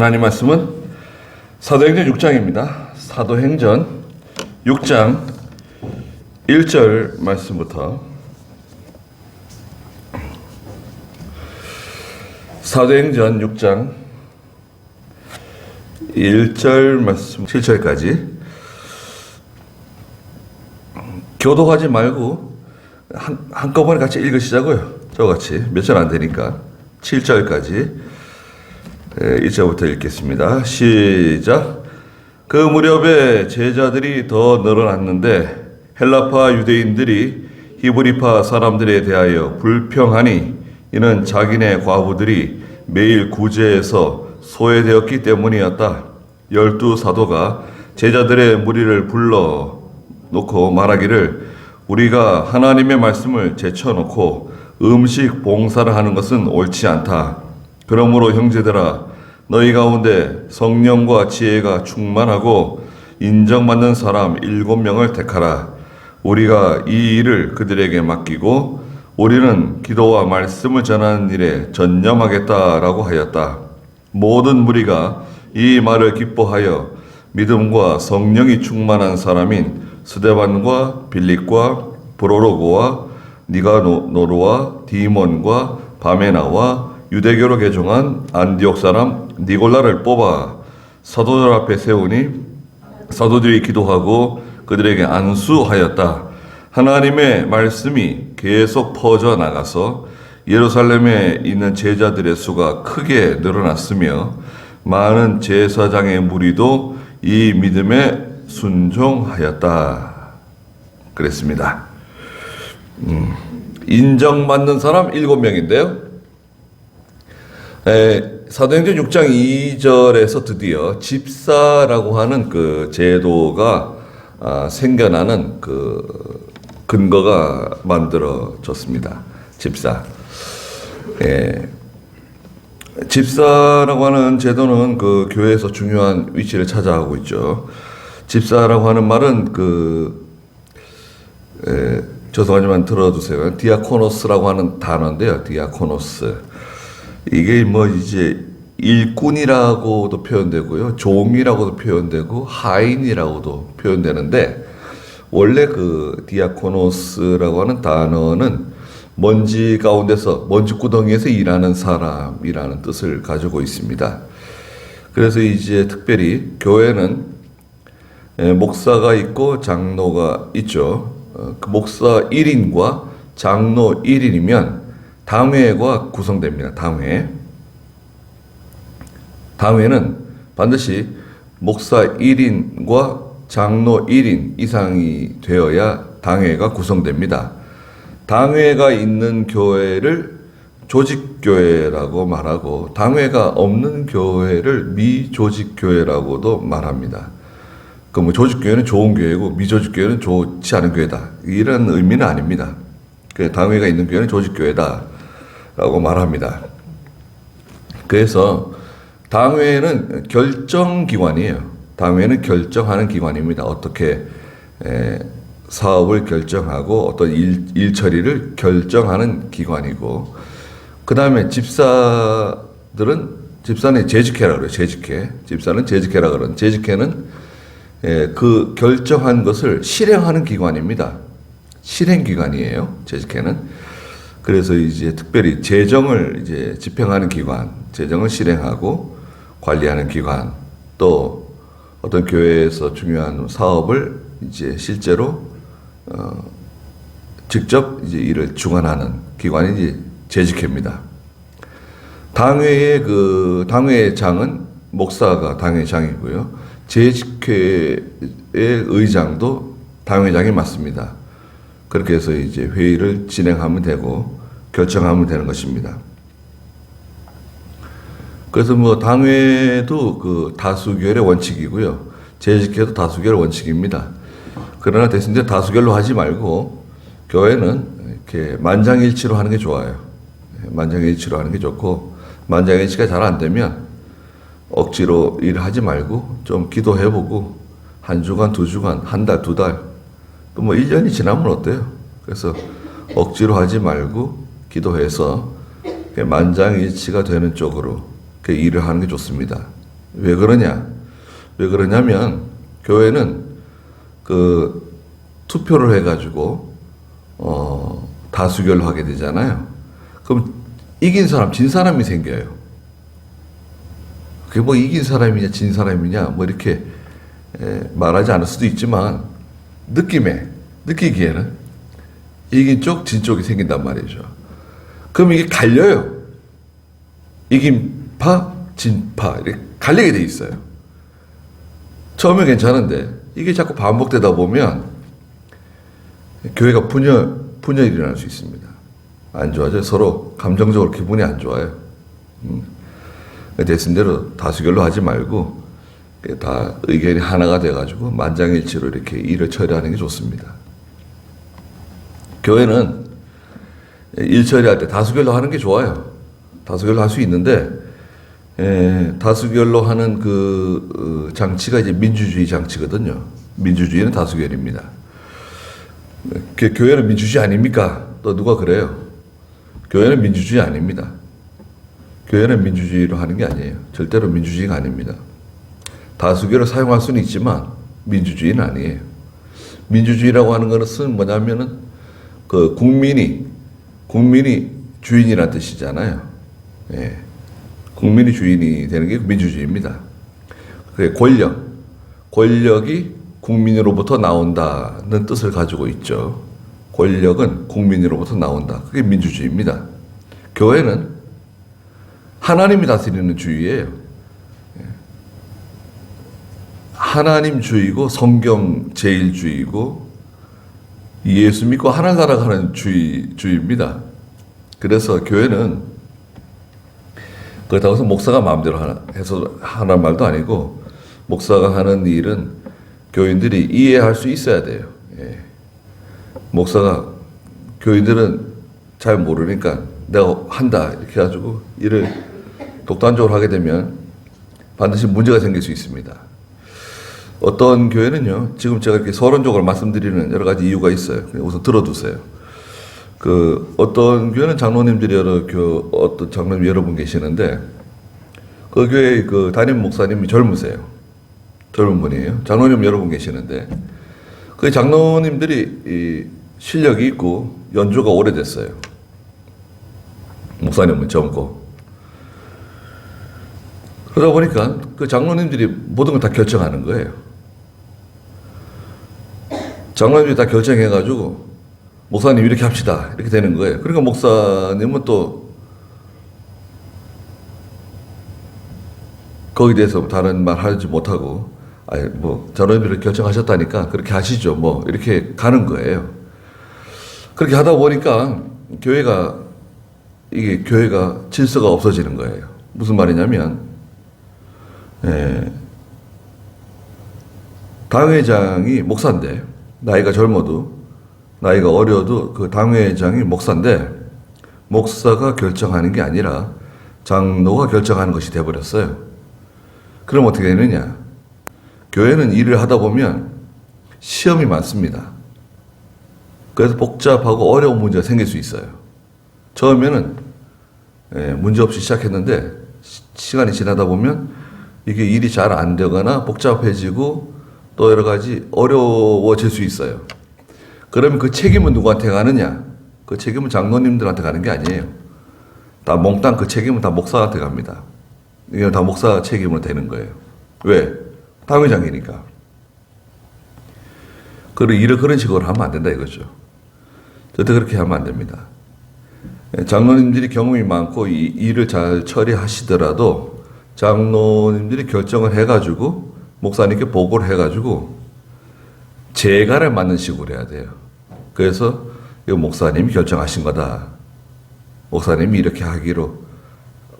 하나님 말씀은 사도행전 6장입니다. 사도행전 6장 1절 말씀부터 사도행전 6장 1절 말씀 7절까지 교도하지 말고 한꺼번에 같이 읽으시자고요. 저같이 몇 절 안 되니까 7절까지 1절부터 읽겠습니다. 시작. 그 무렵에 제자들이 더 늘어났는데 헬라파 유대인들이 히브리파 사람들에 대하여 불평하니 이는 자기네 과부들이 매일 구제에서 소외되었기 때문이었다. 12 사도가 제자들의 무리를 불러 놓고 말하기를 우리가 하나님의 말씀을 제쳐놓고 음식 봉사를 하는 것은 옳지 않다. 그러므로 형제들아 너희 가운데 성령과 지혜가 충만하고 인정받는 사람 7명을 택하라. 우리가 이 일을 그들에게 맡기고 우리는 기도와 말씀을 전하는 일에 전념하겠다라고 하였다. 모든 무리가 이 말을 기뻐하여 믿음과 성령이 충만한 사람인 스데반과 빌립과 브로로고와 니가노르와 디몬과 바메나와 유대교로 개종한 안디옥 사람 니골라를 뽑아 사도들 앞에 세우니 사도들이 기도하고 그들에게 안수하였다. 하나님의 말씀이 계속 퍼져 나가서 예루살렘에 있는 제자들의 수가 크게 늘어났으며 많은 제사장의 무리도 이 믿음에 순종하였다. 그랬습니다. 인정받는 사람 7명인데요. 사도행전 6장 2절에서 드디어 집사라고 하는 그 제도가 생겨나는 그 근거가 만들어졌습니다. 집사. 집사라고 하는 제도는 그 교회에서 중요한 위치를 차지하고 있죠. 집사라고 하는 말은 죄송하지만 들어주세요. 디아코노스라고 하는 단어인데요. 디아코노스. 이게 이제 일꾼이라고도 표현되고요. 종이라고도 표현되고 하인이라고도 표현되는데 원래 그 디아코노스라고 하는 단어는 먼지 가운데서 먼지 구덩이에서 일하는 사람이라는 뜻을 가지고 있습니다. 그래서 이제 특별히 교회는 목사가 있고 장로가 있죠. 그 목사 1인과 장로 1인이면 당회가 구성됩니다. 당회는 반드시 목사 1인과 장로 1인 이상이 되어야 당회가 구성됩니다. 당회가 있는 교회를 조직교회라고 말하고 당회가 없는 교회를 미조직교회라고도 말합니다. 그 조직교회는 좋은 교회고 미조직교회는 좋지 않은 교회다. 이런 의미는 아닙니다. 당회가 있는 교회는 조직교회다라고 말합니다. 그래서 당회는 결정기관이에요. 당회는 결정하는 기관입니다. 어떻게 사업을 결정하고 어떤 일 처리를 결정하는 기관이고, 그 다음에 집사는 재직회라 그래요. 집사는 재직회라 그러는. 재직회는 그 결정한 것을 실행하는 기관입니다. 실행기관이에요. 재직회는. 그래서 이제 특별히 재정을 이제 집행하는 기관, 재정을 실행하고 관리하는 기관, 또 어떤 교회에서 중요한 사업을 이제 실제로 직접 이제 일을 주관하는 기관이 이제 재직회입니다. 당회장은 목사가 당회장이고요. 재직회의 의장도 당회장이 맡습니다. 그렇게 해서 이제 회의를 진행하면 되고 결정하면 되는 것입니다. 그래서 당회도 그 다수결의 원칙이고요. 재직회도 다수결 원칙입니다. 그러나 대신 다수결로 하지 말고 교회는 이렇게 만장일치로 하는 게 좋아요. 만장일치로 하는 게 좋고, 만장일치가 잘 안 되면 억지로 일을 하지 말고 좀 기도해보고 한 주간, 2주간, 한 달, 2달, 또 1년이 지나면 어때요? 그래서 억지로 하지 말고 기도해서 만장일치가 되는 쪽으로 일을 하는 게 좋습니다. 왜 그러냐? 왜 그러냐면 교회는 그 투표를 해가지고 다수결로 하게 되잖아요. 그럼 이긴 사람, 진 사람이 생겨요. 그게 뭐 이긴 사람이냐, 진 사람이냐, 뭐 이렇게 말하지 않을 수도 있지만 느끼기에는 이긴 쪽, 진 쪽이 생긴단 말이죠. 그럼 이게 갈려요. 이긴 파, 진 파 이렇게 갈리게 돼 있어요. 처음에 괜찮은데 이게 자꾸 반복되다 보면 교회가 분열이 일어날 수 있습니다. 안 좋아져요. 서로 감정적으로 기분이 안 좋아요. 됐은 대로 다수결로 하지 말고 다 의견이 하나가 돼가지고 만장일치로 이렇게 일을 처리하는 게 좋습니다. 교회는 일 처리할 때 다수결로 하는 게 좋아요. 다수결로 할 수 있는데 다수결로 하는 그 장치가 이제 민주주의 장치거든요. 민주주의는 다수결입니다. 교회는 민주주의 아닙니까? 또 누가 그래요? 교회는 민주주의 아닙니다. 교회는 민주주의로 하는 게 아니에요. 절대로 민주주의가 아닙니다. 다수결을 사용할 수는 있지만 민주주의는 아니에요. 민주주의라고 하는 것은 뭐냐면은 그 국민이 주인이라는 뜻이잖아요. 예. 국민이 주인이 되는 게 민주주의입니다. 그게 권력이 국민으로부터 나온다는 뜻을 가지고 있죠. 권력은 국민으로부터 나온다. 그게 민주주의입니다. 교회는 하나님이 다스리는 주의예요. 하나님주의고 성경 제일주의고 예수 믿고 하나 살아가는 주의입니다. 그래서 교회는 그렇다고 해서 목사가 마음대로 해서 하는 말도 아니고 목사가 하는 일은 교인들이 이해할 수 있어야 돼요. 예. 목사가 교인들은 잘 모르니까 내가 한다 이렇게 해가지고 일을 독단적으로 하게 되면 반드시 문제가 생길 수 있습니다. 어떤 교회는요, 지금 제가 이렇게 서론적으로 말씀드리는 여러 가지 이유가 있어요. 우선 들어두세요. 어떤 교회는 장로님들이 어떤 장로님 여러분 계시는데, 그 교회 담임 목사님이 젊으세요. 젊은 분이에요. 장로님 여러분 계시는데, 그 장로님들이 실력이 있고 연주가 오래됐어요. 목사님은 젊고. 그러다 보니까 그 장로님들이 모든 걸 다 결정하는 거예요. 장로님들이 다 결정해가지고 목사님 이렇게 합시다 이렇게 되는 거예요. 그러니까 목사님은 또 거기에 대해서 다른 말 하지 못하고 장로님들이 결정하셨다니까 그렇게 하시죠 뭐 이렇게 가는 거예요. 그렇게 하다 보니까 교회가 질서가 없어지는 거예요. 무슨 말이냐면 당회장이 목사인데 나이가 젊어도 나이가 어려도 그 당회장이 목사인데 목사가 결정하는 게 아니라 장로가 결정하는 것이 돼버렸어요. 그럼 어떻게 되느냐? 교회는 일을 하다 보면 시험이 많습니다. 그래서 복잡하고 어려운 문제가 생길 수 있어요. 처음에는 문제 없이 시작했는데 시간이 지나다 보면 이게 일이 잘 안 되거나 복잡해지고 또 여러 가지 어려워질 수 있어요. 그러면 그 책임은 누구한테 가느냐? 그 책임은 장로님들한테 가는 게 아니에요. 다 몽땅 그 책임은 다 목사한테 갑니다. 이게 다 목사 책임으로 되는 거예요. 왜? 당회장이니까. 일을 그런 식으로 하면 안 된다 이거죠. 절대 그렇게 하면 안 됩니다. 장로님들이 경험이 많고 이 일을 잘 처리하시더라도 장로님들이 결정을 해가지고 목사님께 보고를 해가지고 재가를 맞는 식으로 해야 돼요. 그래서 이거 목사님이 결정하신 거다. 목사님이 이렇게 하기로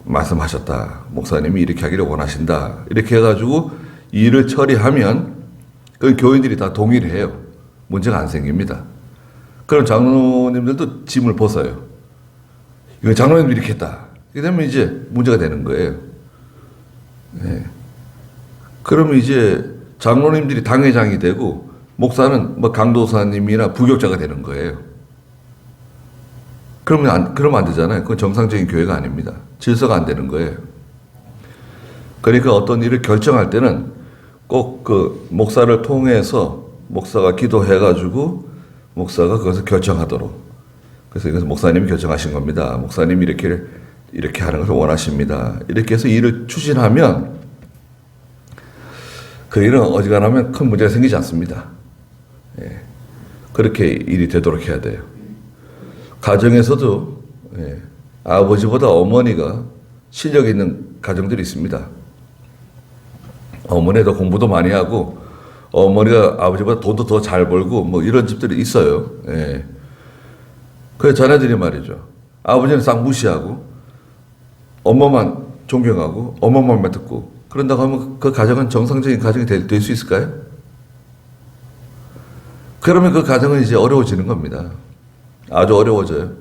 말씀하셨다. 목사님이 이렇게 하기를 원하신다. 이렇게 해가지고 일을 처리하면 그 교인들이 다 동의를 해요. 문제가 안 생깁니다. 그럼 장로님들도 짐을 벗어요. 이거 장로님들이 이렇게 했다. 이렇게 되면 이제 문제가 되는 거예요. 네. 그러면 이제 장로님들이 당회장이 되고 목사는 뭐 강도사님이나 부교자가 되는 거예요. 그러면 안 되잖아요. 그건 정상적인 교회가 아닙니다. 질서가 안 되는 거예요. 그러니까 어떤 일을 결정할 때는 꼭 그 목사를 통해서 목사가 기도해가지고 목사가 그것을 결정하도록. 그래서 이것은 목사님이 결정하신 겁니다. 목사님이 이렇게 하는 것을 원하십니다. 이렇게 해서 일을 추진하면 그 일은 어지간하면 큰 문제가 생기지 않습니다. 예. 그렇게 일이 되도록 해야 돼요. 가정에서도 예. 아버지보다 어머니가 실력 있는 가정들이 있습니다. 어머니도 공부도 많이 하고 어머니가 아버지보다 돈도 더 잘 벌고 뭐 이런 집들이 있어요. 예. 그래서 자녀들이 말이죠. 아버지는 싹 무시하고 엄마만 존경하고 엄마 말만 듣고 그런다고 하면 그 가정은 정상적인 가정이 될 수 있을까요? 그러면 그 가정은 이제 어려워지는 겁니다. 아주 어려워져요.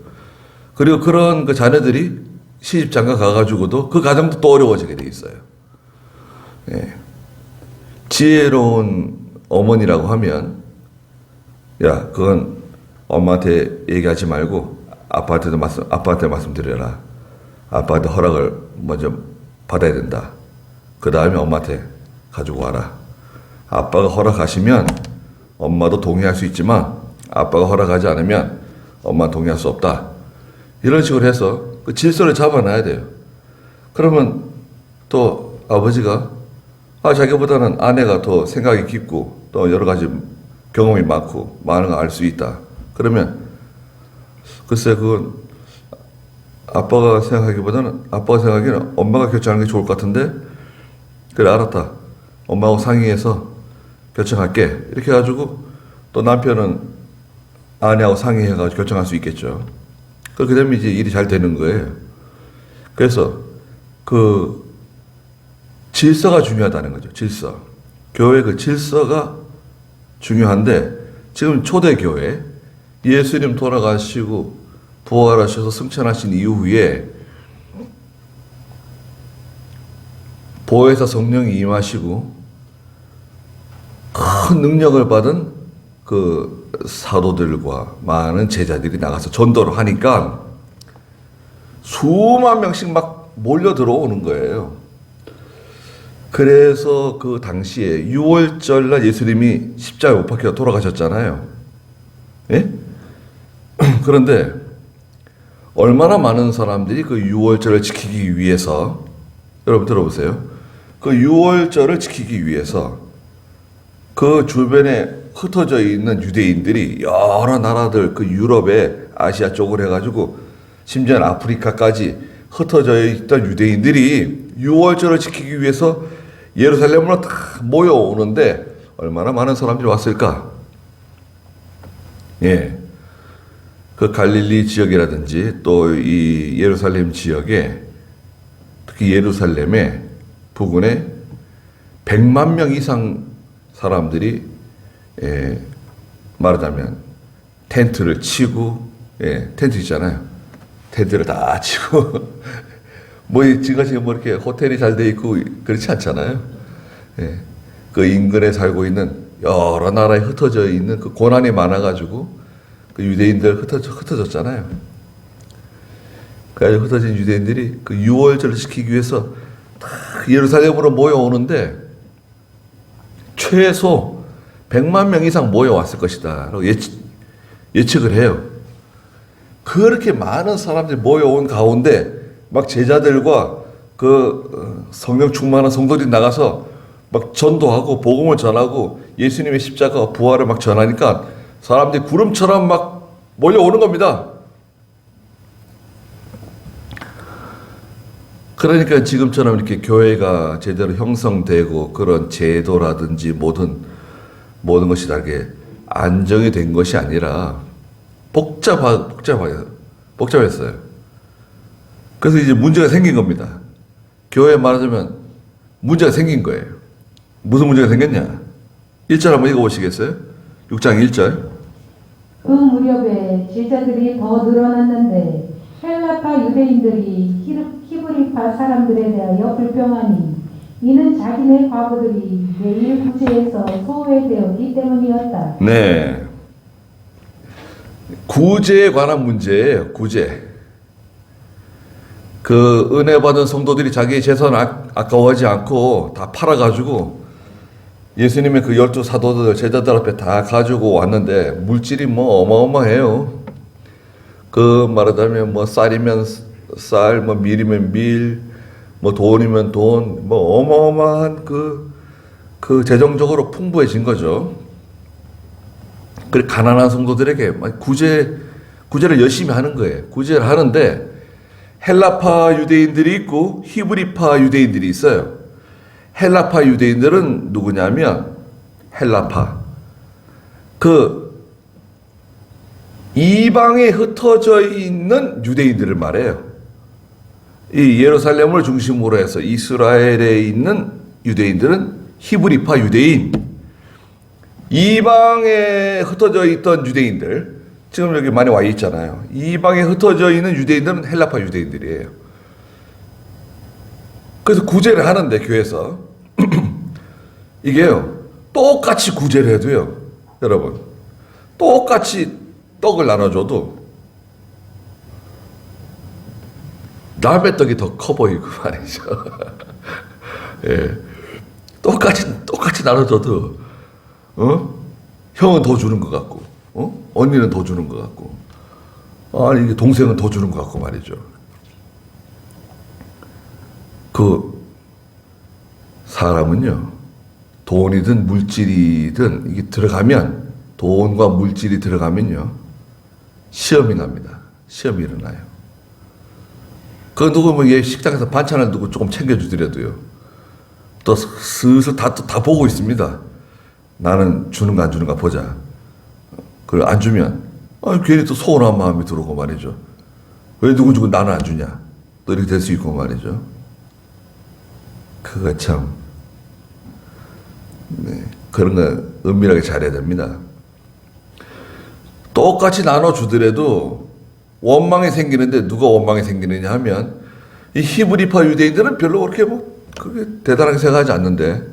그리고 그런 그 자녀들이 시집장가 가가지고도 그 가정도 또 어려워지게 돼 있어요. 예. 지혜로운 어머니라고 하면 야 그건 엄마한테 얘기하지 말고 아빠한테 말씀드려라. 아빠한테 허락을 먼저 받아야 된다. 그 다음에 엄마한테 가지고 와라. 아빠가 허락하시면 엄마도 동의할 수 있지만 아빠가 허락하지 않으면 엄마는 동의할 수 없다. 이런 식으로 해서 그 질서를 잡아놔야 돼요. 그러면 또 아버지가 자기보다는 아내가 더 생각이 깊고 또 여러 가지 경험이 많고 많은 걸 알 수 있다. 그러면 글쎄 그건 아빠가 생각하기에는 엄마가 결정하는 게 좋을 것 같은데 그래 알았다. 엄마하고 상의해서 결정할게. 이렇게 해가지고 또 남편은 아내하고 상의해가지고 결정할 수 있겠죠. 그렇게 되면 이제 일이 잘 되는 거예요. 그래서 그 질서가 중요하다는 거죠. 질서. 교회 그 질서가 중요한데 지금 초대교회 예수님 돌아가시고 부활하셔서 승천하신 이후에 보혜사 성령이 임하시고 큰 능력을 받은 그 사도들과 많은 제자들이 나가서 전도를 하니까 수만 명씩 막 몰려 들어오는 거예요. 그래서 그 당시에 6월절 날 예수님이 십자가에 못 박혀 돌아가셨잖아요. 예? 그런데 얼마나 많은 사람들이 그 6월절을 지키기 위해서 여러분 들어보세요. 그 6월절을 지키기 위해서 그 주변에 흩어져 있는 유대인들이 여러 나라들 그 유럽에 아시아 쪽을 해가지고 심지어는 아프리카까지 흩어져 있던 유대인들이 6월절을 지키기 위해서 예루살렘으로 다 모여오는데 얼마나 많은 사람들이 왔을까? 예. 그 갈릴리 지역이라든지 또 이 예루살렘 지역에 특히 예루살렘의 부근에 100만 명 이상 사람들이 말하자면 텐트를 치고 텐트 있잖아요. 텐트를 다 치고 뭐 지금 뭐 이렇게 호텔이 잘 돼 있고 그렇지 않잖아요. 그 인근에 살고 있는 여러 나라에 흩어져 있는 그 고난이 많아가지고 그 유대인들 흩어졌잖아요. 그래서 흩어진 유대인들이 그 유월절을 지키기 위해서 다 예루살렘으로 모여오는데 최소 100만 명 이상 모여왔을 것이다 라고 예측을 해요. 그렇게 많은 사람들이 모여온 가운데 막 제자들과 그 성령 충만한 성도들이 나가서 막 전도하고 복음을 전하고 예수님의 십자가와 부활을 막 전하니까 사람들이 구름처럼 막 몰려오는 겁니다. 그러니까 지금처럼 이렇게 교회가 제대로 형성되고 그런 제도라든지 모든 것이 다 이렇게 안정이 된 것이 아니라 복잡했어요. 그래서 이제 문제가 생긴 겁니다. 교회에 말하자면 문제가 생긴 거예요. 무슨 문제가 생겼냐? 1절 한번 읽어보시겠어요? 6장 1절. 그 무렵에 제자들이 더 늘어났는데 헬라파 유대인들이 히브리파 사람들에 대하여 불평하니 이는 자기네 과부들이 매일 구제에서 소외되었기 때문이었다. 네. 구제에 관한 문제예요. 구제. 그 은혜 받은 성도들이 자기의 재산 아까워하지 않고 다 팔아가지고 예수님의 그 12사도들 제자들 앞에 다 가지고 왔는데 물질이 뭐 어마어마해요. 그 말하자면 뭐 쌀이면 쌀, 뭐 밀이면 밀, 뭐 돈이면 돈, 뭐 어마어마한 그 재정적으로 풍부해진 거죠. 그 가난한 성도들에게 구제를 열심히 하는 거예요. 구제를 하는데 헬라파 유대인들이 있고 히브리파 유대인들이 있어요. 헬라파 유대인들은 누구냐면 헬라파 그 이방에 흩어져 있는 유대인들을 말해요. 이 예루살렘을 중심으로 해서 이스라엘에 있는 유대인들은 히브리파 유대인, 이방에 흩어져 있던 유대인들, 지금 여기 많이 와 있잖아요. 이방에 흩어져 있는 유대인들은 헬라파 유대인들이에요. 그래서 구제를 하는데 교회에서 이게요 똑같이 구제를 해도요 여러분 똑같이 떡을 나눠줘도 남의 떡이 더 커 보이고 말이죠. 예. 똑같이 나눠줘도 형은 더 주는 것 같고 언니는 더 주는 것 같고 아니 이게 동생은 더 주는 것 같고 말이죠. 그 사람은요 돈이든 물질이든 이게 들어가면 돈과 물질이 들어가면요 시험이 납니다. 시험이 일어나요. 그 누구 뭐 얘 식당에서 반찬을 두고 조금 챙겨주더라도요 또 슬슬 다 보고 있습니다. 나는 주는가 안 주는가 보자. 그걸 안 주면 괜히 또 서운한 마음이 들어오고 말이죠. 왜 누구 주고 나는 안 주냐. 또 이렇게 될 수 있고 말이죠. 그거 참 그런 거 은밀하게 잘해야 됩니다. 똑같이 나눠주더라도 원망이 생기는데 누가 원망이 생기느냐 하면 이 히브리파 유대인들은 별로 그렇게 뭐 그게 대단하게 생각하지 않는데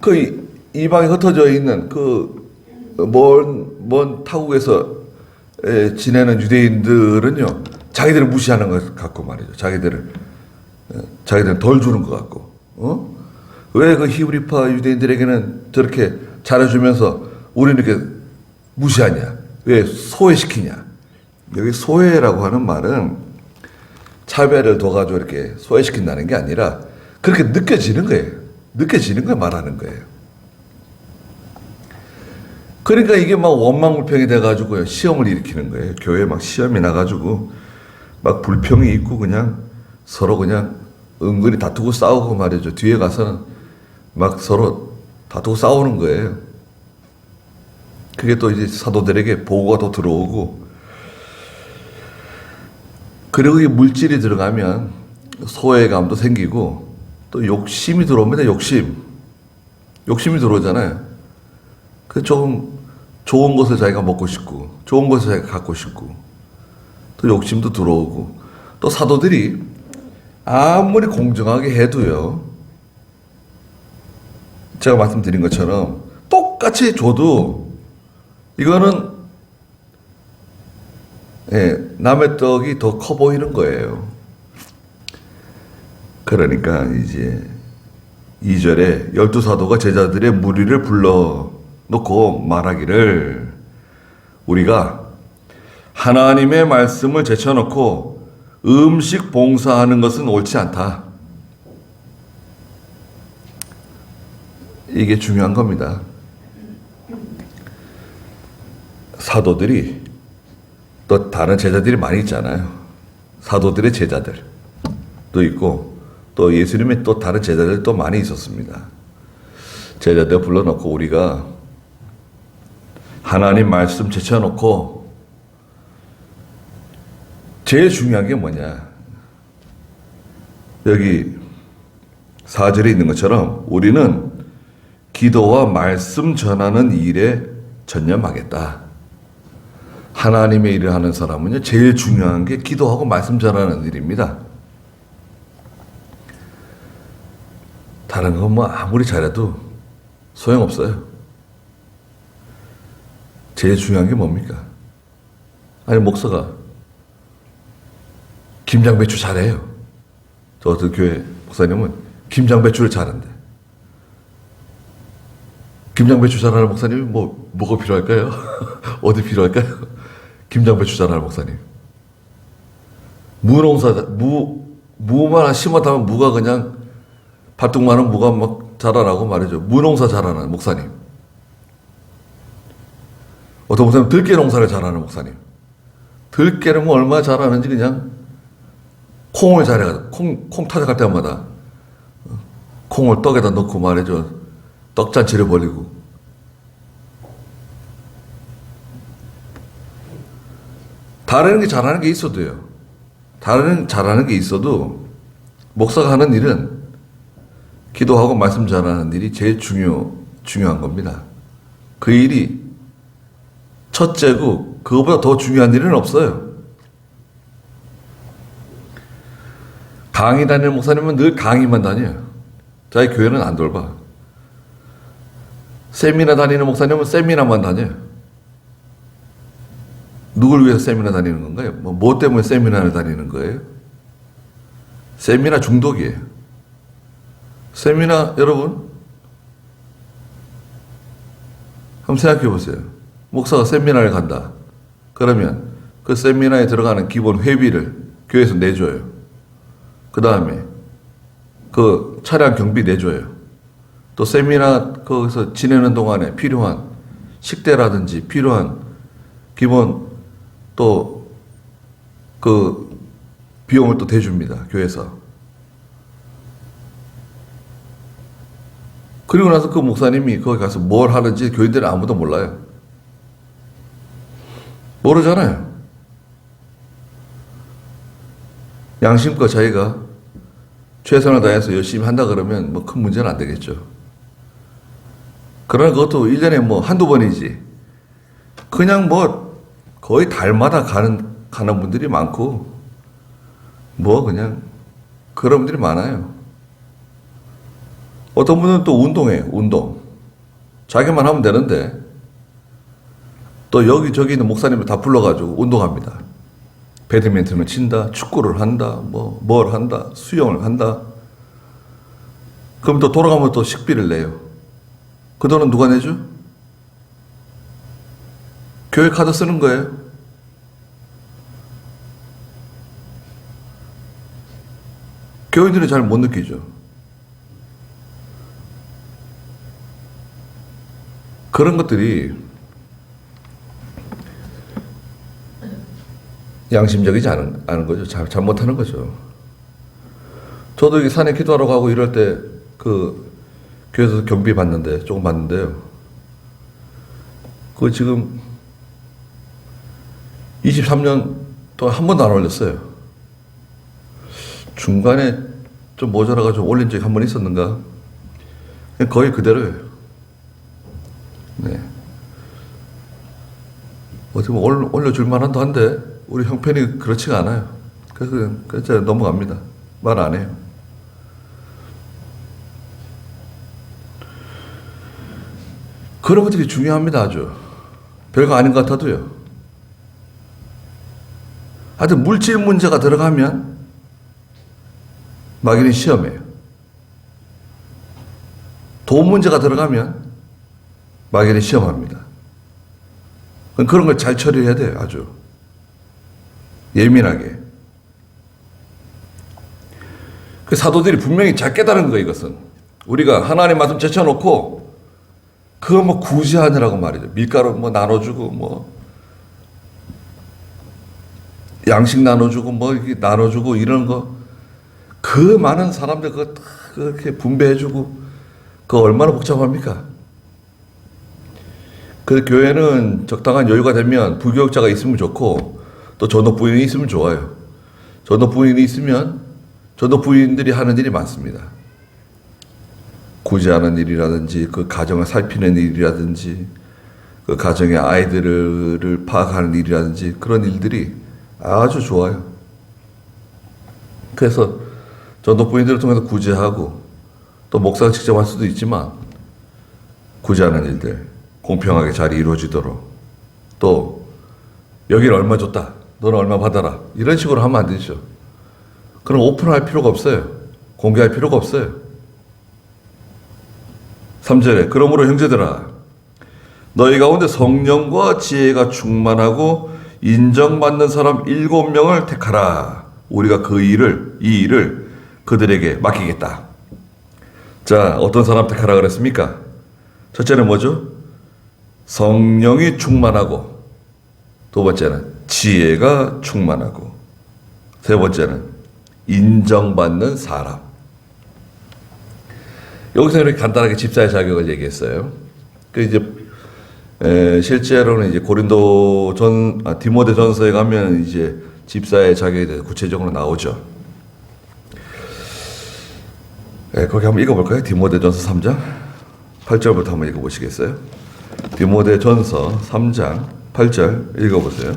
그 이방에 흩어져 있는 그 먼 타국에서 지내는 유대인들은요 자기들을 무시하는 것 같고 말이죠. 자기들은 덜 주는 것 같고 왜 그 히브리파 유대인들에게는 저렇게 잘해주면서 우리는 이렇게 무시하냐? 왜 소외시키냐? 여기 소외라고 하는 말은 차별을 둬가지고 이렇게 소외시킨다는 게 아니라 그렇게 느껴지는 거예요. 느껴지는 걸 말하는 거예요. 그러니까 이게 막 원망불평이 돼가지고요. 시험을 일으키는 거예요. 교회에 막 시험이 나가지고 막 불평이 있고 그냥 서로 그냥 은근히 다투고 싸우고 말이죠. 뒤에 가서는 막 서로 다투고 싸우는 거예요. 그게 또 이제 사도들에게 보고가 더 들어오고 그리고 이 물질이 들어가면 소외감도 생기고 또 욕심이 들어옵니다. 욕심이 들어오잖아요. 그 조금 좋은 것을 자기가 먹고 싶고 좋은 것을 자기가 갖고 싶고 또 욕심도 들어오고 또 사도들이 아무리 공정하게 해도요 제가 말씀드린 것처럼 똑같이 줘도 이거는 남의 떡이 더 커 보이는 거예요. 그러니까 이제 2절에 12사도가 제자들의 무리를 불러놓고 말하기를 우리가 하나님의 말씀을 제쳐놓고 음식 봉사하는 것은 옳지 않다. 이게 중요한 겁니다. 사도들이 또 다른 제자들이 많이 있잖아요. 사도들의 제자들도 있고 또 예수님의 또 다른 제자들도 많이 있었습니다. 제자들 불러놓고 우리가 하나님 말씀 제쳐놓고 제일 중요한 게 뭐냐. 여기 4절에 있는 것처럼 우리는 기도와 말씀 전하는 일에 전념하겠다. 하나님의 일을 하는 사람은요, 제일 중요한 게 기도하고 말씀 전하는 일입니다. 다른 건 뭐 아무리 잘해도 소용없어요. 제일 중요한 게 뭡니까? 아니, 목사가 김장배추 잘해요. 또 어떤 교회 목사님은 김장 배추를 잘한대. 김장 배추 잘하는 목사님이 뭐가 필요할까요? 어디 필요할까요? 김장 배추 잘하는 목사님. 무만 심었다면 무가 그냥 발뚝 많은 무가 막 자라라고 말이죠. 무농사 잘하는 목사님. 어떤 목사님 들깨 농사를 잘하는 목사님. 들깨를 뭐 얼마나 잘하는지 그냥 콩을 잘해가지고 콩 타작할 때마다 콩을 떡에다 넣고 말이죠. 떡잔치를 벌이고. 다른 게 잘하는 게 있어도요. 잘하는 게 있어도 목사가 하는 일은 기도하고 말씀 전하는 일이 제일 중요한 겁니다. 그 일이 첫째고 그거보다 더 중요한 일은 없어요. 강의 다니는 목사님은 늘 강의만 다녀요. 자기 교회는 안 돌봐. 세미나 다니는 목사님은 세미나만 다녀요. 누굴 위해서 세미나 다니는 건가요? 뭐 때문에 세미나를 다니는 거예요? 세미나 중독이에요. 세미나 여러분 한번 생각해 보세요. 목사가 세미나를 간다. 그러면 그 세미나에 들어가는 기본 회비를 교회에서 내줘요. 그 다음에 그 차량 경비 내줘요. 또 세미나 거기서 지내는 동안에 필요한 식대라든지 필요한 기본 또 그 비용을 또 대줍니다. 교회에서. 그리고 나서 그 목사님이 거기 가서 뭘 하는지 교인들은 아무도 몰라요. 모르잖아요. 양심껏 자기가 최선을 다해서 열심히 한다 그러면 뭐 큰 문제는 안 되겠죠. 그러나 그것도 1년에 뭐 한두 번이지. 그냥 뭐 거의 달마다 가는 분들이 많고 뭐 그냥 그런 분들이 많아요. 어떤 분은 또 운동해요. 운동. 자기만 하면 되는데 또 여기저기 있는 목사님을 다 불러가지고 운동합니다. 배드민턴을 친다, 축구를 한다, 뭘 한다, 수영을 한다. 그럼 또 돌아가면 또 식비를 내요. 그 돈은 누가 내죠? 교회 카드 쓰는 거예요. 교인들은 잘 못 느끼죠. 그런 것들이 양심적이지 않은 거죠. 잘못하는 거죠. 저도 여기 산에 기도하러 가고 이럴 때 그 교회에서 경비 받는데 조금 받는데요. 그거 지금 23년 동안 한 번도 안 올렸어요. 중간에 좀 모자라가지고 올린 적이 한 번 있었는가? 거의 그대로예요. 네. 어떻게 보면 올려줄 만한도 한데 우리 형편이 그렇지가 않아요. 그래서 제가 넘어갑니다. 말 안 해요. 그런 것들이 중요합니다. 아주 별거 아닌 것 같아도요. 하여튼 물질 문제가 들어가면 막연히 시험해요. 돈 문제가 들어가면 막연히 시험합니다. 그런 걸 잘 처리해야 돼요. 아주 예민하게. 그 사도들이 분명히 잘 깨달은 거예요. 이것은 우리가 하나님 말씀 제쳐놓고 그거 뭐 굳이 하느라고 말이죠. 밀가루 뭐 나눠주고 뭐 양식 나눠주고 뭐 이렇게 나눠주고 이런 거 그 많은 사람들 그거 다 그렇게 분배해주고 그거 얼마나 복잡합니까? 그 교회는 적당한 여유가 되면 부교육자가 있으면 좋고 또 전도 부인이 있으면 좋아요. 전도 부인이 있으면 전도 부인들이 하는 일이 많습니다. 구제하는 일이라든지 그 가정을 살피는 일이라든지 그 가정의 아이들을 파악하는 일이라든지 그런 일들이 아주 좋아요. 그래서 전도 부인들을 통해서 구제하고 또 목사가 직접 할 수도 있지만 구제하는 일들 공평하게 잘 이루어지도록 또 여기는 얼마 줬다 너는 얼마 받아라 이런 식으로 하면 안 되죠. 그럼 오픈할 필요가 없어요. 공개할 필요가 없어요. 3절에 그러므로 형제들아 너희 가운데 성령과 지혜가 충만하고 인정받는 사람 7명을 택하라. 우리가 이 일을 그들에게 맡기겠다. 자, 어떤 사람 택하라 그랬습니까? 첫째는 뭐죠? 성령이 충만하고, 두 번째는 지혜가 충만하고, 세 번째는 인정받는 사람. 여기서 이렇게 간단하게 집사의 자격을 얘기했어요. 그 이제 실제로는 이제 디모데전서에 가면 이제 집사의 자격에 대해서 구체적으로 나오죠. 거기 한번 읽어볼까요? 디모데전서 3장 8절부터 한번 읽어보시겠어요? 디모데전서 3장 8절 읽어보세요.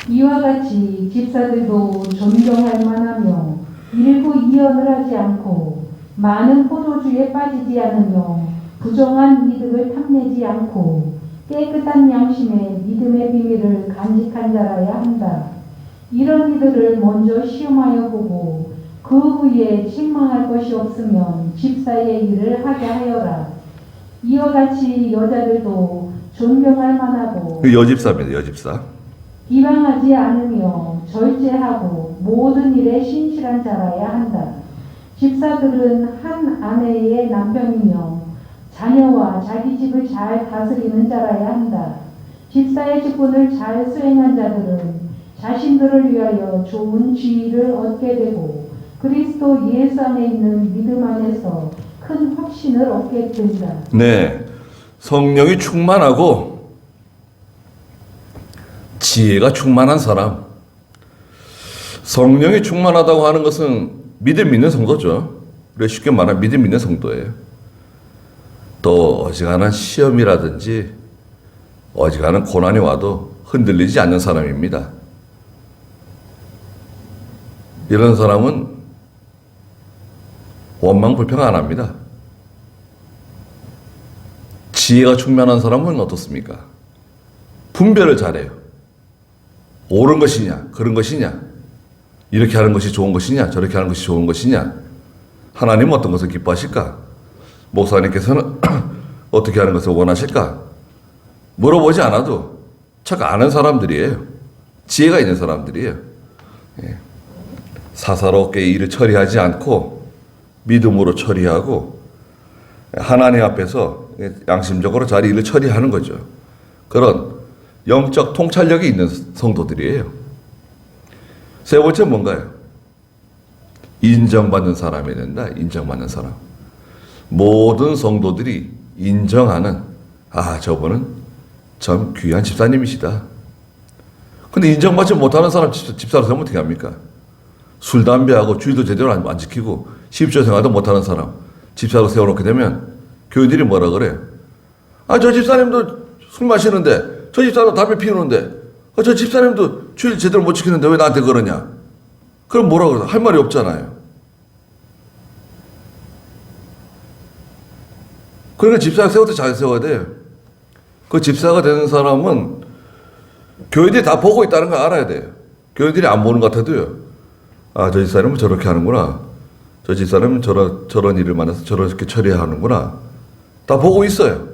이와 같이 집사들도 존경할 만하며 일부 이언을 하지 않고 많은 포도주에 빠지지 않으며 부정한 믿음을 탐내지 않고 깨끗한 양심의 믿음의 비밀을 간직한 자라야 한다. 이런 이들을 먼저 시험하여 보고 그 후에 실망할 것이 없으면 집사의 일을 하게 하여라. 이와 같이 여자들도 존경할 만하고 그 여집사입니다. 여집사. 비방하지 않으며 절제하고 모든 일에 신실한 자라야 한다. 집사들은 한 아내의 남편이며 자녀와 자기 집을 잘 다스리는 자라야 한다. 집사의 직분을 잘 수행한 자들은 자신들을 위하여 좋은 지위를 얻게 되고 그리스도 예수 안에 있는 믿음 안에서 큰 확신을 얻게 된다. 네, 성령이 충만하고 지혜가 충만한 사람. 성령이 충만하다고 하는 것은 믿음 있는 성도죠. 우리가 쉽게 말하면 믿음 있는 성도예요. 또 어지간한 시험이라든지 어지간한 고난이 와도 흔들리지 않는 사람입니다. 이런 사람은 원망 불평 안 합니다. 지혜가 충만한 사람은 어떻습니까? 분별을 잘해요. 옳은 것이냐, 그런 것이냐, 이렇게 하는 것이 좋은 것이냐, 저렇게 하는 것이 좋은 것이냐, 하나님은 어떤 것을 기뻐하실까? 목사님께서는 어떻게 하는 것을 원하실까? 물어보지 않아도 척 아는 사람들이에요. 지혜가 있는 사람들이에요. 사사롭게 일을 처리하지 않고 믿음으로 처리하고 하나님 앞에서 양심적으로 잘 일을 처리하는 거죠. 그런 영적 통찰력이 있는 성도들이에요. 세 번째 뭔가요? 인정받는 사람이 된다. 인정받는 사람. 모든 성도들이 인정하는 저분은 참 귀한 집사님이시다. 근데 인정받지 못하는 사람 집사로 세우면 어떻게 합니까? 술, 담배하고 주의도 제대로 안 지키고 십시오 생활도 못하는 사람 집사로 세워놓게 되면 교인들이 뭐라 그래요? 저 집사님도 술 마시는데, 저 집사도 담배 피우는데, 저 집사님도 주일 제대로 못 지키는데 왜 나한테 그러냐? 그럼 뭐라 그러나? 할 말이 없잖아요. 그러니까 집사가 세울 때 잘 세워야 돼요. 그 집사가 되는 사람은 교인들이 다 보고 있다는 걸 알아야 돼요. 교인들이 안 보는 것 같아도요. 저 집사님은 저렇게 하는구나. 저 집사님은 저런 일을 만나서 저렇게 처리하는구나. 다 보고 있어요.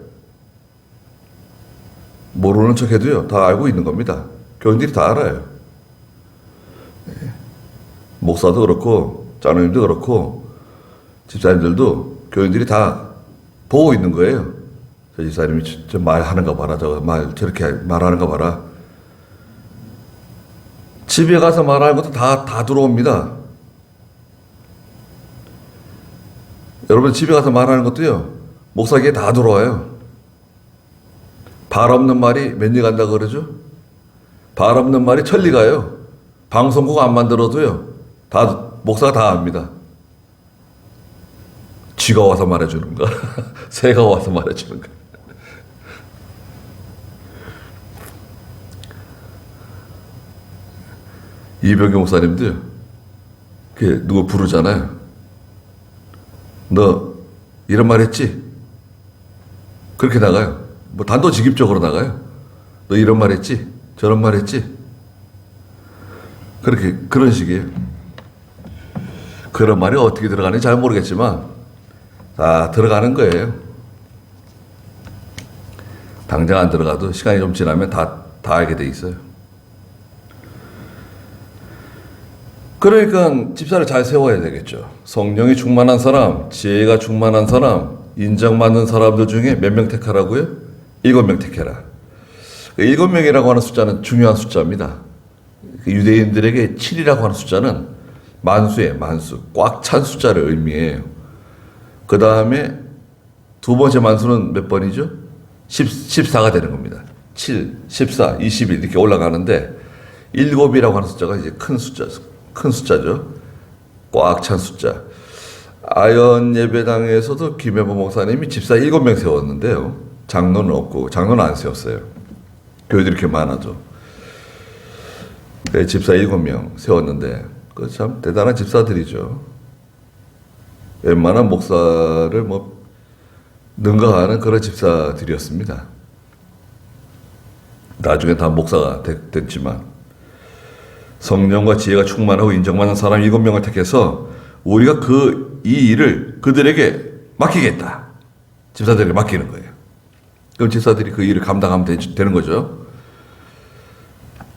모르는 척 해도요. 다 알고 있는 겁니다. 교인들이 다 알아요. 목사도 그렇고, 장로님도 그렇고, 집사님들도 교인들이 다 보고 있는 거예요. 저 집사님이 저 말하는 거 봐라. 저렇게 말하는 거 봐라. 집에 가서 말하는 것도 다 들어옵니다. 여러분 집에 가서 말하는 것도요. 목사 귀에 다 들어와요. 발 없는 말이 몇 리 간다 그러죠? 발 없는 말이 천리 가요. 방송국 안 만들어도요. 목사가 다 압니다. 쥐가 와서 말해주는가? 새가 와서 말해주는가? 이병규 목사님도요. 누구 부르잖아요. 너 이런 말 했지? 그렇게 나가요. 단도직입적으로 나가요. 너 이런 말 했지? 저런 말 했지? 그런 식이에요. 그런 말이 어떻게 들어가는지 잘 모르겠지만 다 들어가는 거예요. 당장 안 들어가도 시간이 좀 지나면 다 알게 돼 있어요. 그러니까 집사를 잘 세워야 되겠죠. 성령이 충만한 사람, 지혜가 충만한 사람, 인정받는 사람들 중에 몇 명 택하라고요? 7명 택해라. 7명이라고 하는 숫자는 중요한 숫자입니다. 유대인들에게 7이라고 하는 숫자는 만수의 만수, 꽉 찬 숫자를 의미해요. 그 다음에 두 번째 만수는 몇 번이죠? 14가 되는 겁니다. 7, 14, 21 이렇게 올라가는데 7이라고 하는 숫자가 이제 큰 숫자죠. 꽉 찬 숫자. 아연 예배당에서도 김혜보 목사님이 집사 7명 세웠는데요. 장로는 없고, 장로는 안 세웠어요. 교회들이 이렇게 많아도. 네, 집사 7명 세웠는데, 그 참 대단한 집사들이죠. 웬만한 목사를 능가하는 그런 집사들이었습니다. 나중에 다 목사가 됐지만, 성령과 지혜가 충만하고 인정받는 사람 7명을 택해서 우리가 이 일을 그들에게 맡기겠다. 집사들에게 맡기는 거예요. 그럼 집사들이 그 일을 감당하면 되는 거죠.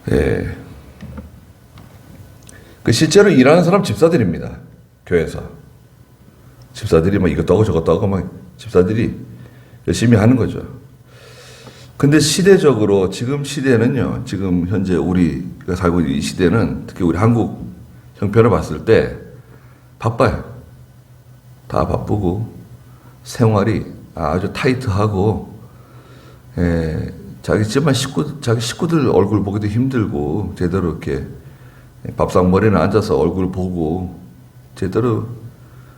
예. 그 실제로 일하는 사람 집사들입니다. 교회에서. 집사들이 이것도 하고 저것도 하고 집사들이 열심히 하는 거죠. 근데 시대적으로 지금 시대는요, 지금 현재 우리가 살고 있는 이 시대는 특히 우리 한국 형편을 봤을 때 바빠요. 다 바쁘고 생활이 아주 타이트하고 자기 식구들 얼굴 보기도 힘들고 제대로 이렇게 밥상머리는 앉아서 얼굴 보고 제대로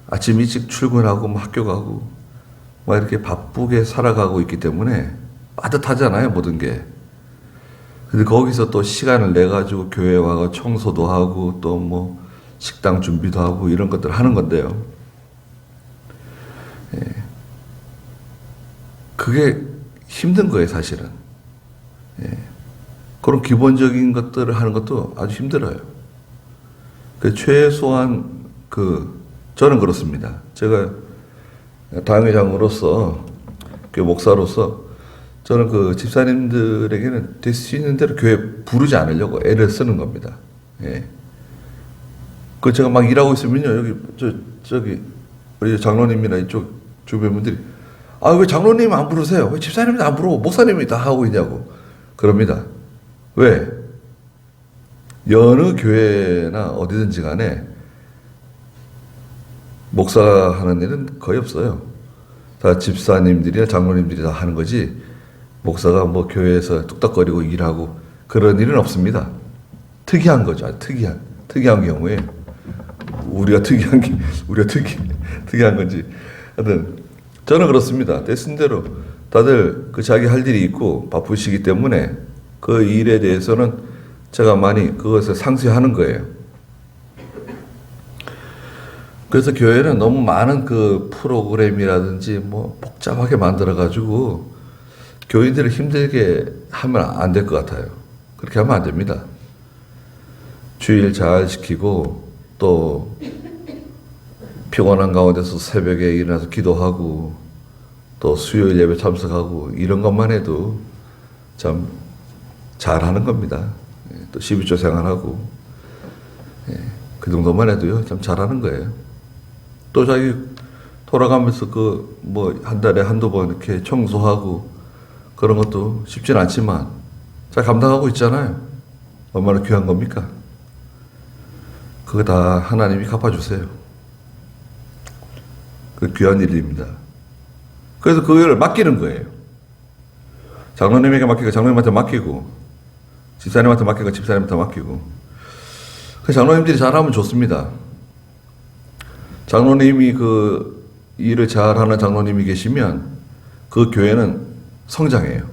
아침 일찍 출근하고 학교 가고 이렇게 바쁘게 살아가고 있기 때문에 빠듯하잖아요, 모든 게. 근데 거기서 또 시간을 내 가지고 교회 와서 청소도 하고 또 식당 준비도 하고 이런 것들을 하는 건데요. 그게 힘든 거예요, 사실은. 그런 기본적인 것들을 하는 것도 아주 힘들어요. 최소한 저는 그렇습니다. 제가 당회장으로서 목사로서 저는 집사님들에게는 될 수 있는 대로 교회 부르지 않으려고 애를 쓰는 겁니다. 제가 막 일하고 있으면요, 저기 우리 장로님이나 이쪽 주변 분들이 왜 장로님 안 부르세요? 왜 집사님도 안 부르고 목사님이 다 하고 있냐고 그럽니다. 왜? 여느 교회나 어디든지 간에 목사하는 일은 거의 없어요. 다 집사님들이나 장로님들이 다 하는 거지 목사가 교회에서 뚝딱거리고 일하고 그런 일은 없습니다. 특이한 거죠. 아주 특이한 경우에 우리가 특이한 건지 하여튼 저는 그렇습니다. 됐은 대로 다들 자기 할 일이 있고 바쁘시기 때문에 그 일에 대해서는 제가 많이 그것을 상쇄하는 거예요. 그래서 교회는 너무 많은 프로그램이라든지 복잡하게 만들어가지고 교인들을 힘들게 하면 안 될 것 같아요. 그렇게 하면 안 됩니다. 주일 잘 지키고 또 피곤한 가운데서 새벽에 일어나서 기도하고 또 수요일 예배 참석하고 이런 것만 해도 참 잘하는 겁니다. 또 12조 생활하고 그 정도만 해도요 참 잘하는 거예요. 또 자기 돌아가면서 한 달에 한두 번 이렇게 청소하고 그런 것도 쉽진 않지만 잘 감당하고 있잖아요. 얼마나 귀한 겁니까? 그거 다 하나님이 갚아주세요. 그 귀한 일입니다. 그래서 그걸 맡기는 거예요. 장로님에게 맡기고 장로님한테 맡기고 집사님한테 맡기고 집사님한테 맡기고 그 장로님들이 잘하면 좋습니다. 장로님이 일을 잘하는 장로님이 계시면 그 교회는 성장해요.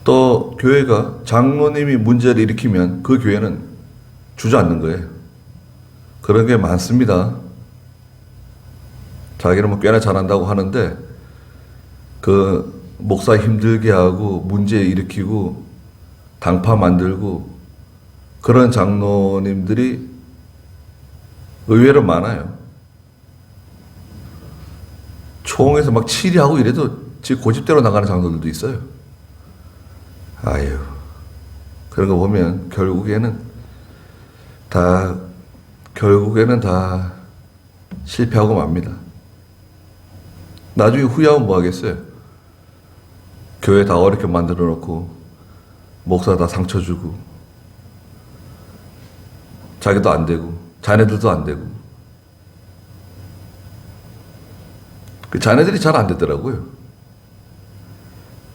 또 교회가 장로님이 문제를 일으키면 그 교회는 주저앉는 거예요. 그런 게 많습니다. 자기는 꽤나 잘한다고 하는데 목사 힘들게 하고 문제 일으키고 당파 만들고 그런 장로님들이 의외로 많아요. 총에서 막 치리하고 이래도 지 고집대로 나가는 장로들도 있어요. 아유, 그런 거 보면 결국에는 다 실패하고 맙니다. 나중에 후회하면 뭐 하겠어요? 교회 다 어렵게 만들어 놓고 목사 다 상처 주고 자기도 안 되고 자네들도 안 되고 그 자네들이 잘 안 되더라고요.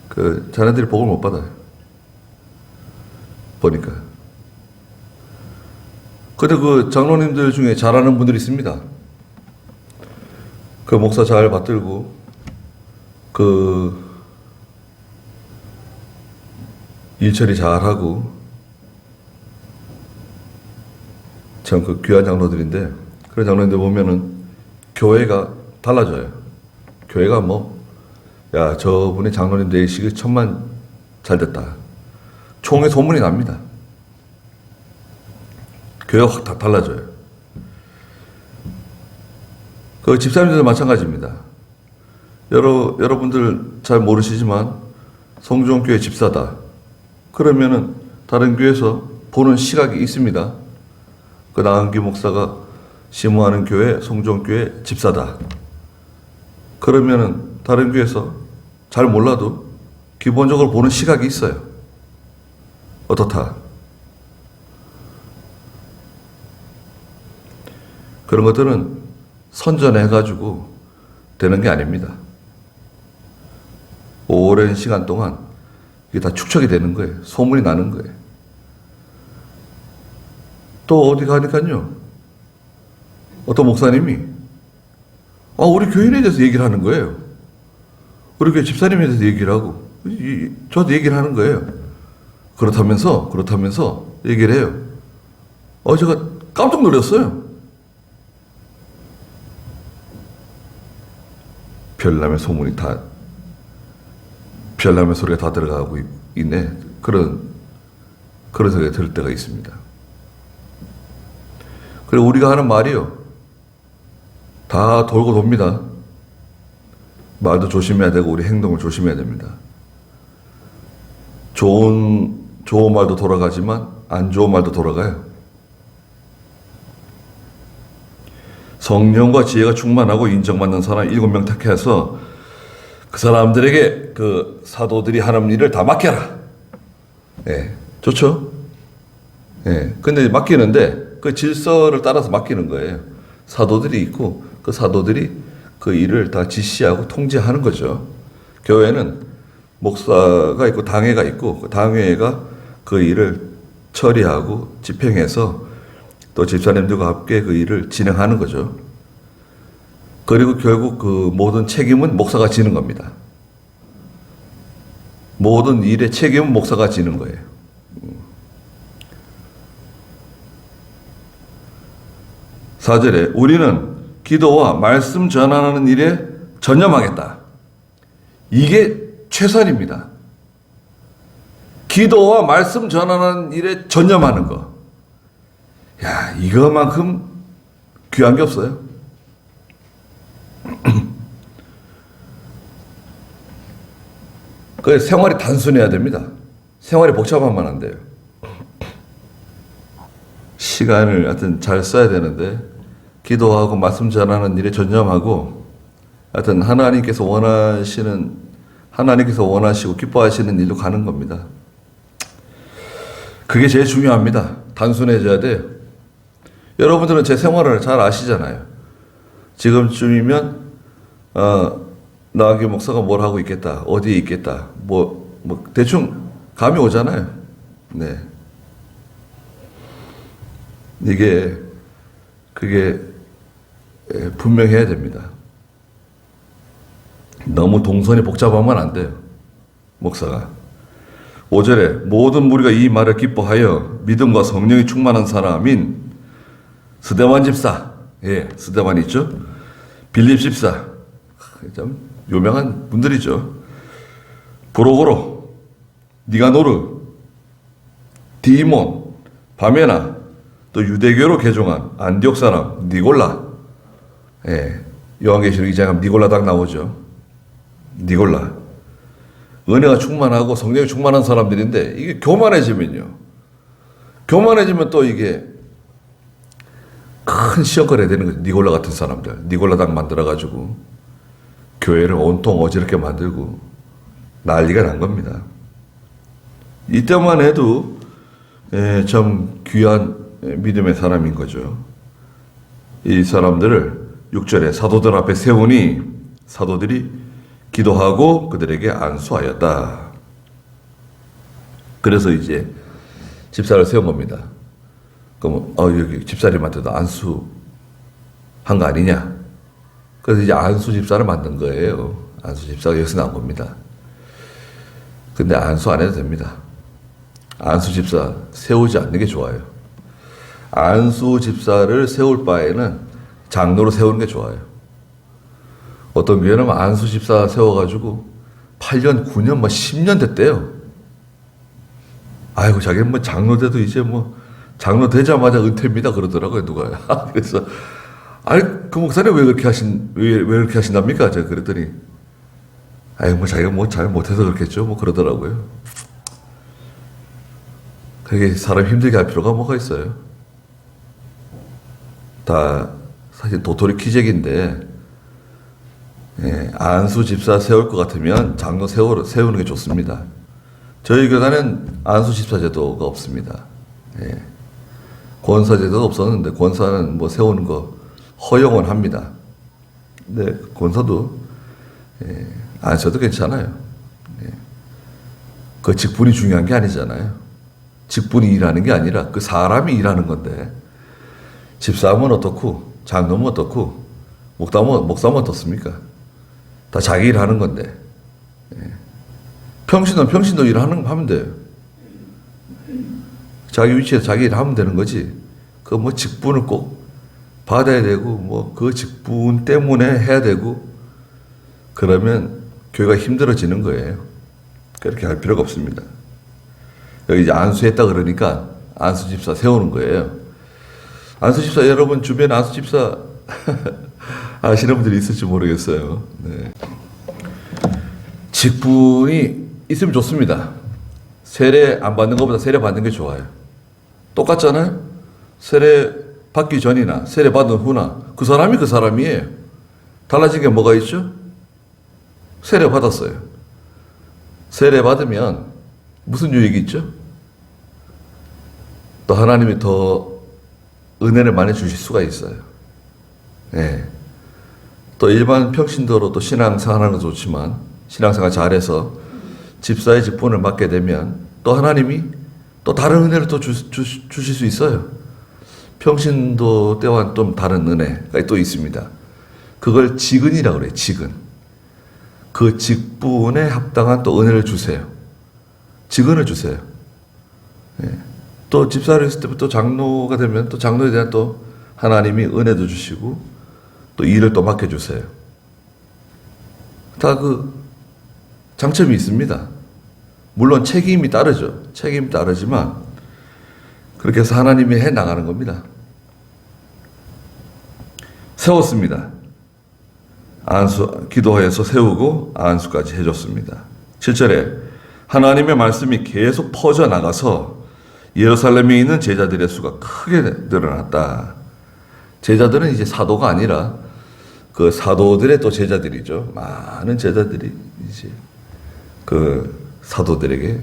그 자네들이 복을 못 받아요. 보니까. 근데 그 장로님들 중에 잘하는 분들이 있습니다. 그 목사 잘 받들고 그 일처리 잘하고 참 그 귀한 장로들인데 그런 장로님들 보면은 교회가 달라져요. 교회가 야 저분이 장로님 되시기 천만 잘 됐다. 총에 소문이 납니다. 교회가 확 다 달라져요. 그 집사님들도 마찬가지입니다. 여러분들 잘 모르시지만 성종교회 집사다. 그러면은 다른 교회에서 보는 시각이 있습니다. 그 나은기 목사가 심호하는 교회 성종교회 집사다. 그러면은 다른 교회에서 잘 몰라도 기본적으로 보는 시각이 있어요. 어떻다. 그런 것들은 선전해가지고 되는 게 아닙니다. 오랜 시간 동안 이게 다 축적이 되는 거예요. 소문이 나는 거예요. 또 어디 가니까요. 어떤 목사님이 우리 교인에 대해서 얘기를 하는 거예요. 우리 교회 집사님에 대해서 얘기를 하고 저도 얘기를 하는 거예요. 그렇다면서 얘기를 해요. 제가 깜짝 놀랐어요. 별남의 소리가 다 들어가고 있네. 그런 생각이 들 때가 있습니다. 그리고 우리가 하는 말이요. 다 돌고 돕니다. 말도 조심해야 되고 우리 행동을 조심해야 됩니다. 좋은 말도 돌아가지만 안 좋은 말도 돌아가요. 성령과 지혜가 충만하고 인정받는 사람 7명 택해서 그 사람들에게 그 사도들이 하는 일을 다 맡겨라. 예, 좋죠? 예, 근데 맡기는데 그 질서를 따라서 맡기는 거예요. 사도들이 있고 그 사도들이 그 일을 다 지시하고 통제하는 거죠. 교회는 목사가 있고 당회가 있고 그 당회가 그 일을 처리하고 집행해서 또 집사님들과 함께 그 일을 진행하는 거죠. 그리고 결국 그 모든 책임은 목사가 지는 겁니다. 모든 일의 책임은 목사가 지는 거예요. 4절에 우리는 기도와 말씀 전하는 일에 전념하겠다. 이게 최선입니다. 기도와 말씀 전하는 일에 전념하는 거. 야, 이거만큼 귀한 게 없어요. 그 생활이 단순해야 됩니다. 생활이 복잡하면 안 돼요. 시간을 하여튼 잘 써야 되는데 기도하고 말씀 전하는 일에 전념하고 하여튼 하나님께서 원하시고 기뻐하시는 일로 가는 겁니다. 그게 제일 중요합니다. 단순해져야 돼요. 여러분들은 제 생활을 잘 아시잖아요. 지금쯤이면 나은기 목사가 뭘 하고 있겠다, 어디에 있겠다, 뭐 대충 감이 오잖아요. 네. 그게 분명해야 됩니다. 너무 동선이 복잡하면 안 돼요. 목사가. 5절에 모든 무리가 이 말을 기뻐하여 믿음과 성령이 충만한 사람인 스데반 집사, 스데반 있죠? 빌립 집사, 참 유명한 분들이죠. 브로고로, 니가노르, 디몬, 바메나, 또 유대교로 개종한 안디옥 사람 니골라, 예, 요한계시록 2장에 니골라 딱 나오죠. 니골라. 은혜가 충만하고 성령이 충만한 사람들인데 이게 교만해지면 또 이게 큰 시험거리가 되는 거죠. 니골라 같은 사람들. 니골라 당 만들어가지고 교회를 온통 어지럽게 만들고 난리가 난 겁니다. 이때만 해도 참 귀한 믿음의 사람인 거죠. 이 사람들을 6절에 사도들 앞에 세우니 사도들이 기도하고 그들에게 안수하였다. 그래서 이제 집사를 세운 겁니다. 그럼 여기 집사님한테도 안수한 거 아니냐? 그래서 이제 안수 집사를 만든 거예요. 안수 집사가 여기서 나온 겁니다. 근데 안수 안 해도 됩니다. 안수 집사 세우지 않는 게 좋아요. 안수 집사를 세울 바에는 장로로 세우는 게 좋아요. 어떤 교회는 안수 집사 세워가지고 8년, 9년, 10년 됐대요. 아이고, 자기는 장로 돼도 이제 장로 되자마자 은퇴입니다. 그러더라고요, 누가. 그래서, 아니, 그 목사님 왜 그렇게 하신답니까? 제가 그랬더니, 자기가 잘 못해서 그렇겠죠. 그러더라고요. 그게 사람 힘들게 할 필요가 뭐가 있어요? 다 사실 도토리 키재기인데, 안수 집사 세울 것 같으면 장로 세우는 게 좋습니다. 저희 교단은 안수 집사 제도가 없습니다. 권사 제도가 없었는데 권사는 세우는 거 허용은 합니다. 근데 권사도 안 써도 괜찮아요. 그 직분이 중요한 게 아니잖아요. 직분이 일하는 게 아니라 그 사람이 일하는 건데 집사하면 어떻고 장로면 어떻고 목사면 어떻습니까? 다 자기 일 하는 건데. 평신도 일하면 돼요. 자기 위치에서 자기 일 하면 되는 거지. 직분을 꼭 받아야 되고, 그 직분 때문에 해야 되고, 그러면 교회가 힘들어지는 거예요. 그렇게 할 필요가 없습니다. 여기 이제 안수했다 그러니까 안수 집사 세우는 거예요. 안수 집사, 여러분 주변에 안수 집사 아시는 분들이 있을지 모르겠어요. 네. 직분이 있으면 좋습니다. 세례 안 받는 것보다 세례 받는 게 좋아요. 똑같잖아요. 세례 받기 전이나 세례 받은 후나 그 사람이 그 사람이에요. 달라진 게 뭐가 있죠? 세례 받았어요. 세례 받으면 무슨 유익이 있죠? 또 하나님이 더 은혜를 많이 주실 수가 있어요. 네. 또 일반 평신도로 또 신앙생활하는 건 좋지만 신앙생활 잘해서 집사의 직분을 맡게 되면 또 하나님이 또 다른 은혜를 또 주실 수 있어요. 평신도 때와는 좀 다른 은혜가 또 있습니다. 그걸 직은이라고 그래요. 직은. 그 직분에 합당한 또 은혜를 주세요. 직은을 주세요. 네. 또 집사를 했을 때부터 장로가 되면 또 장로에 대한 또 하나님이 은혜도 주시고 또 일을 또 맡겨주세요. 다 장점이 있습니다. 물론 책임이 따르죠. 책임이 따르지만 그렇게 해서 하나님이 해 나가는 겁니다. 세웠습니다. 기도해서 세우고 안수까지 해줬습니다. 7절에 하나님의 말씀이 계속 퍼져나가서 예루살렘에 있는 제자들의 수가 크게 늘어났다. 제자들은 이제 사도가 아니라 그 사도들의 또 제자들이죠. 많은 제자들이 이제 그 사도들에게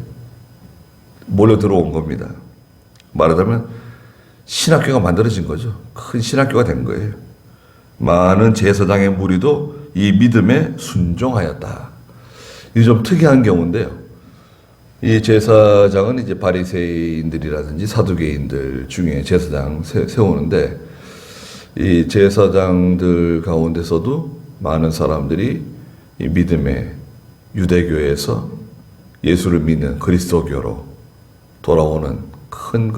몰려 들어온 겁니다. 말하자면 신학교가 만들어진 거죠. 큰 신학교가 된 거예요. 많은 제사장의 무리도 이 믿음에 순종하였다. 이게 좀 특이한 경우인데요. 이 제사장은 이제 바리새인들이라든지 사두개인들 중에 제사장 세우는데 이 제사장들 가운데서도 많은 사람들이 이 믿음의 유대교에서 예수를 믿는 그리스도교로 돌아오는 큰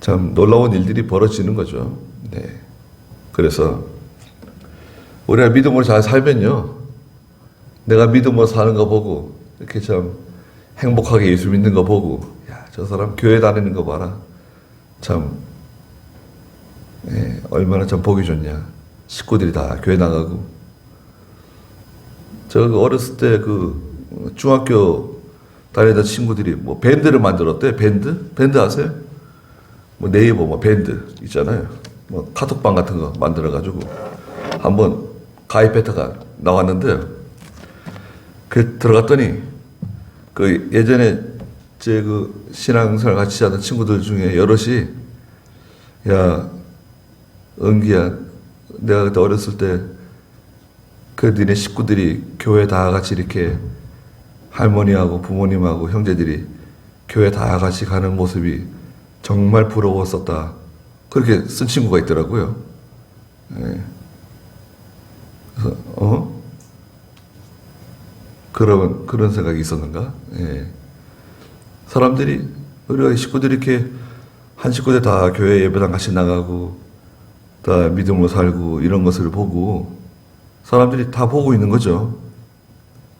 참 놀라운 일들이 벌어지는 거죠. 네. 그래서 우리가 믿음으로 잘 살면요, 내가 믿음으로 사는 거 보고 이렇게 참 행복하게 예수 믿는 거 보고, 야, 저 사람 교회 다니는 거 봐라. 참 얼마나 참 보기 좋냐. 식구들이 다 교회 나가고. 저 어렸을 때 그 중학교 다니던 친구들이 뭐 밴드를 만들었대. 밴드 아세요? 뭐 네이버 뭐 밴드 있잖아요. 뭐 카톡방 같은 거 만들어가지고 한번 가입했다가 나왔는데요. 그 들어갔더니 그 예전에 제 그 신앙생활 같이 하던 친구들 중에 여럿이 야 은기야 내가 그때 어렸을 때 그 니네 식구들이 교회 다 같이 이렇게 할머니하고 부모님하고 형제들이 교회 다 같이 가는 모습이 정말 부러웠었다. 그렇게 쓴 친구가 있더라고요. 예. 그래서 그런 생각이 있었는가? 예. 사람들이 우리가 식구들이 이렇게 한 식구들 다 교회 예배당 같이 나가고 다 믿음으로 살고 이런 것을 보고 사람들이 다 보고 있는 거죠.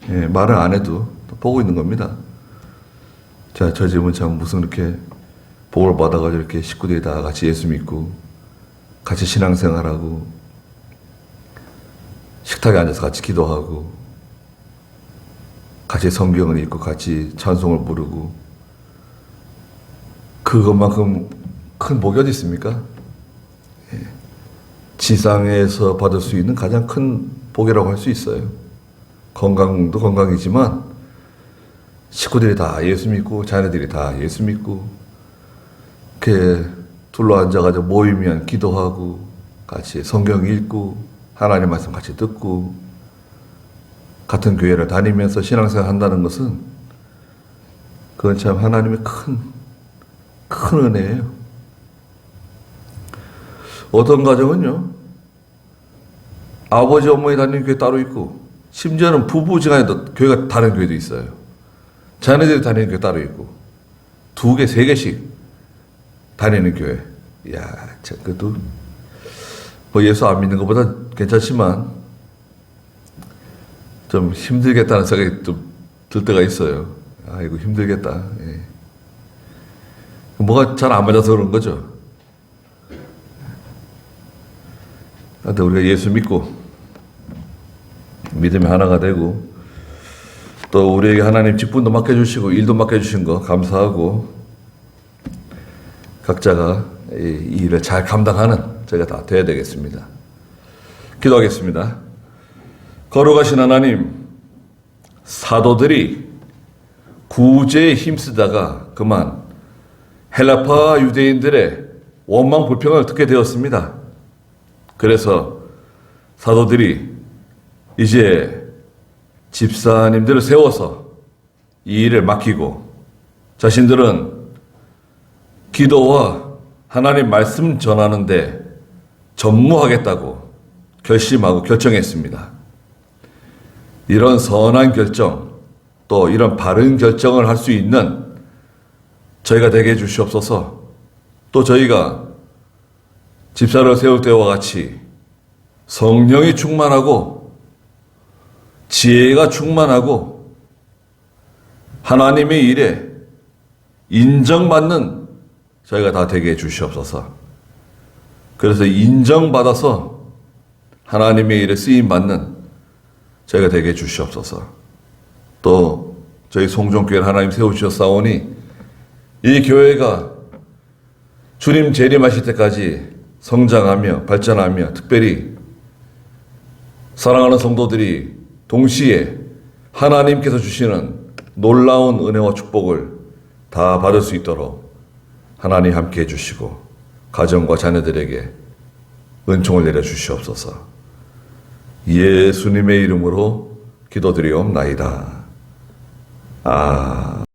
예, 말을 안 해도 보고 있는 겁니다. 자, 저 집은 참 무슨 이렇게 복을 받아가지고 이렇게 식구들이 다 같이 예수 믿고 같이 신앙생활하고 식탁에 앉아서 같이 기도하고 같이 성경을 읽고 같이 찬송을 부르고 그것만큼 큰 복이 어디 있습니까? 예. 지상에서 받을 수 있는 가장 큰 복이라고 할 수 있어요. 건강도 건강이지만 식구들이 다 예수 믿고 자녀들이 다 예수 믿고 이렇게 둘러앉아가지고 모이면 기도하고 같이 성경 읽고 하나님 말씀 같이 듣고 같은 교회를 다니면서 신앙생활 한다는 것은 그건 참 하나님의 큰 은혜예요. 어떤 가정은요, 아버지 어머니 다니는 교회 따로 있고 심지어는 부부지간에도 교회가 다른 교회도 있어요. 자녀들이 다니는 교회 따로 있고 2개, 3개씩 다니는 교회. 이야, 참 그래도 뭐 예수 안 믿는 것보다 괜찮지만 좀 힘들겠다는 생각이 좀 들 때가 있어요. 아이고 힘들겠다. 예. 뭐가 잘 안 맞아서 그런 거죠. 근데 우리가 예수 믿고 믿음이 하나가 되고 또 우리에게 하나님 직분도 맡겨주시고 일도 맡겨주신 거 감사하고 각자가 이 일을 잘 감당하는 저희가 다 돼야 되겠습니다. 기도하겠습니다. 거룩하신 하나님, 사도들이 구제에 힘쓰다가 그만 헬라파 유대인들의 원망 불평을 듣게 되었습니다. 그래서 사도들이 이제 집사님들을 세워서 이 일을 맡기고 자신들은 기도와 하나님 말씀 전하는데 전무하겠다고 결심하고 결정했습니다. 이런 선한 결정, 또 이런 바른 결정을 할 수 있는 저희가 되게 해주시옵소서. 또 저희가 집사를 세울 때와 같이 성령이 충만하고 지혜가 충만하고 하나님의 일에 인정받는 저희가 다 되게 해주시옵소서. 그래서 인정받아서 하나님의 일에 쓰임받는 저희가 되게 해주시옵소서. 또 저희 송정교회를 하나님 세우셨사오니 이 교회가 주님 재림하실 때까지 성장하며 발전하며 특별히 사랑하는 성도들이 동시에 하나님께서 주시는 놀라운 은혜와 축복을 다 받을 수 있도록 하나님 함께 해주시고 가정과 자녀들에게 은총을 내려주시옵소서. 예수님의 이름으로 기도드리옵나이다.